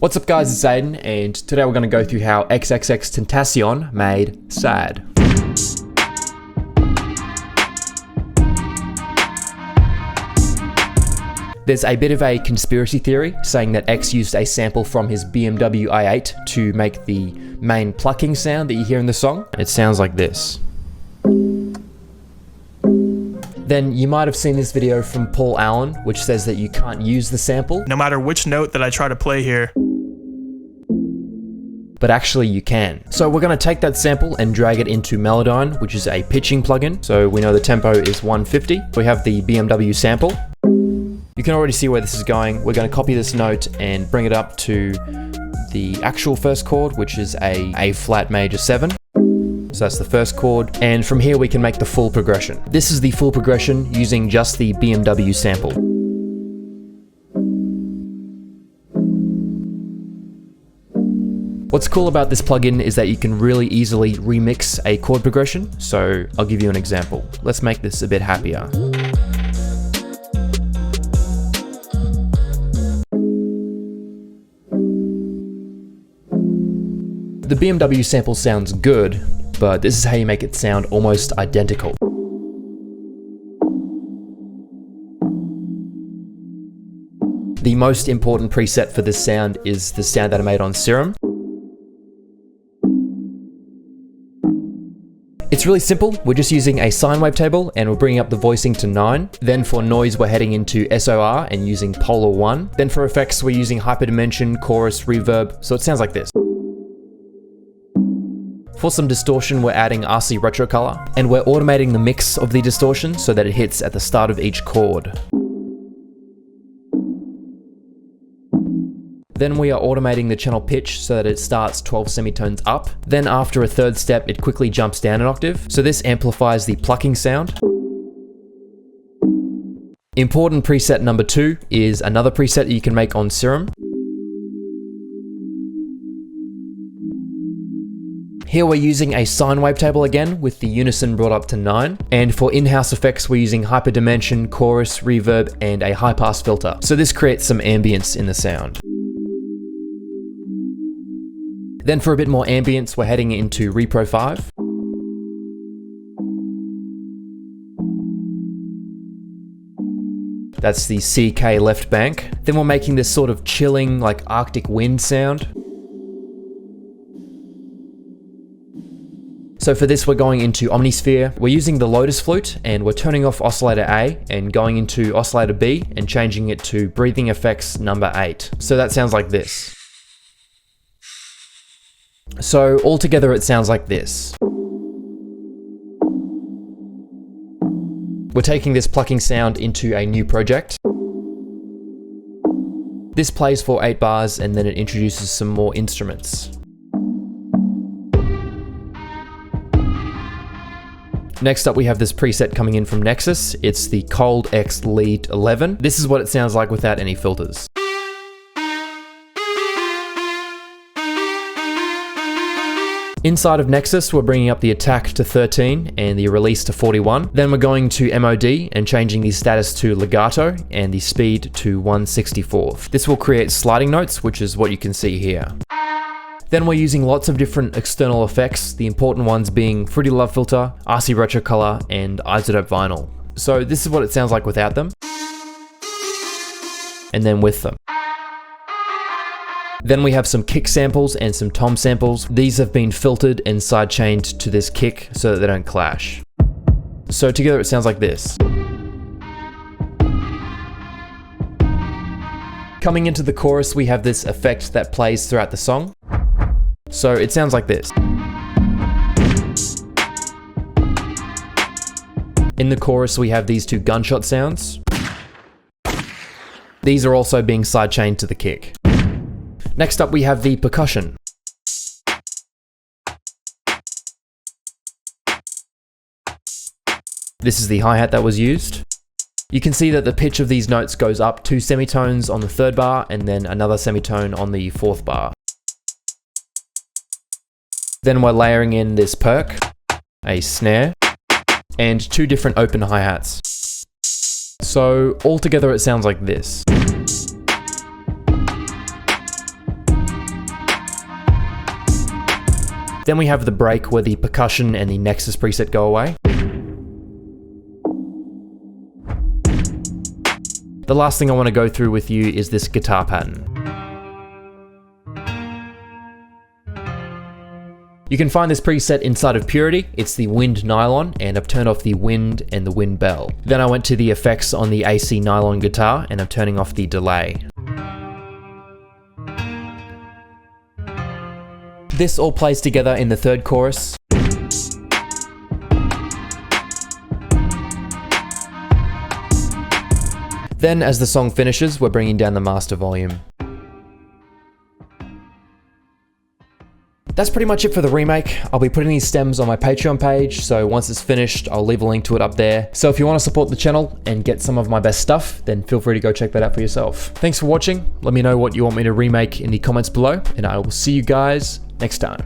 What's up guys, it's Aiden, and today we're going to go through how XXXTENTACION made Sad. There's a bit of a conspiracy theory saying that X used a sample from his BMW i8 to make the main plucking sound that you hear in the song. It sounds like this. Then you might have seen this video from Paul Allen, which says that you can't use the sample. No matter which note that I try to play here. But actually you can. So we're going to take that sample and drag it into Melodyne, which is a pitching plugin. So we know the tempo is 150. We have the BMW sample. You can already see where this is going. We're going to copy this note and bring it up to the actual first chord, which is A flat major 7. So that's the first chord. And from here we can make the full progression. This is the full progression using just the BMW sample. What's cool about this plugin is that you can really easily remix a chord progression. So I'll give you an example. Let's make this a bit happier. The BMW sample sounds good, but this is how you make it sound almost identical. The most important preset for this sound is the sound that I made on Serum. It's really simple. We're just using a sine wave table and we're bringing up the voicing to 9. Then for noise, we're heading into SOR and using polar 1. Then for effects, we're using hyperdimension, chorus, reverb. So it sounds like this. For some distortion, we're adding RC retro color and we're automating the mix of the distortion so that it hits at the start of each chord. Then we are automating the channel pitch so that it starts 12 semitones up. Then after a third step, it quickly jumps down an octave. So this amplifies the plucking sound. Important preset number 2 is another preset that you can make on Serum. Here we're using a sine wave table again with the unison brought up to 9. And for in-house effects, we're using hyperdimension, chorus, reverb, and a high pass filter. So this creates some ambience in the sound. Then for a bit more ambience, we're heading into Repro 5. That's the CK left bank. Then we're making this sort of chilling, like Arctic wind sound. So for this, we're going into Omnisphere. We're using the Lotus flute and we're turning off oscillator A and going into oscillator B and changing it to breathing effects number 8. So that sounds like this. So altogether it sounds like this. We're taking this plucking sound into a new project. This plays for 8 bars and then it introduces some more instruments. Next up we have this preset coming in from Nexus. It's the Cold X Lead 11. This is what it sounds like without any filters. Inside of Nexus, we're bringing up the attack to 13 and the release to 41. Then we're going to MOD and changing the status to legato and the speed to 1/64. This will create sliding notes, which is what you can see here. Then we're using lots of different external effects, the important ones being Fruity Love Filter, RC Retro Color, and Isotope Vinyl. So this is what it sounds like without them, and then with them. Then we have some kick samples and some tom samples. These have been filtered and sidechained to this kick so that they don't clash. So together it sounds like this. Coming into the chorus, we have this effect that plays throughout the song. So it sounds like this. In the chorus, we have these 2 gunshot sounds. These are also being sidechained to the kick. Next up we have the percussion. This is the hi-hat that was used. You can see that the pitch of these notes goes up 2 semitones on the 3rd bar and then another semitone on the 4th bar. Then we're layering in this perk, a snare, and 2 different open hi-hats. So altogether it sounds like this. Then we have the break where the percussion and the Nexus preset go away. The last thing I want to go through with you is this guitar pattern. You can find this preset inside of Purity. It's the Wind Nylon, and I've turned off the Wind and the Wind Bell. Then I went to the effects on the AC Nylon guitar, and I'm turning off the delay. This all plays together in the third chorus. Then as the song finishes, we're bringing down the master volume. That's pretty much it for the remake. I'll be putting these stems on my Patreon page, so once it's finished, I'll leave a link to it up there. So if you want to support the channel and get some of my best stuff, then feel free to go check that out for yourself. Thanks for watching. Let me know what you want me to remake in the comments below, and I will see you guys next time.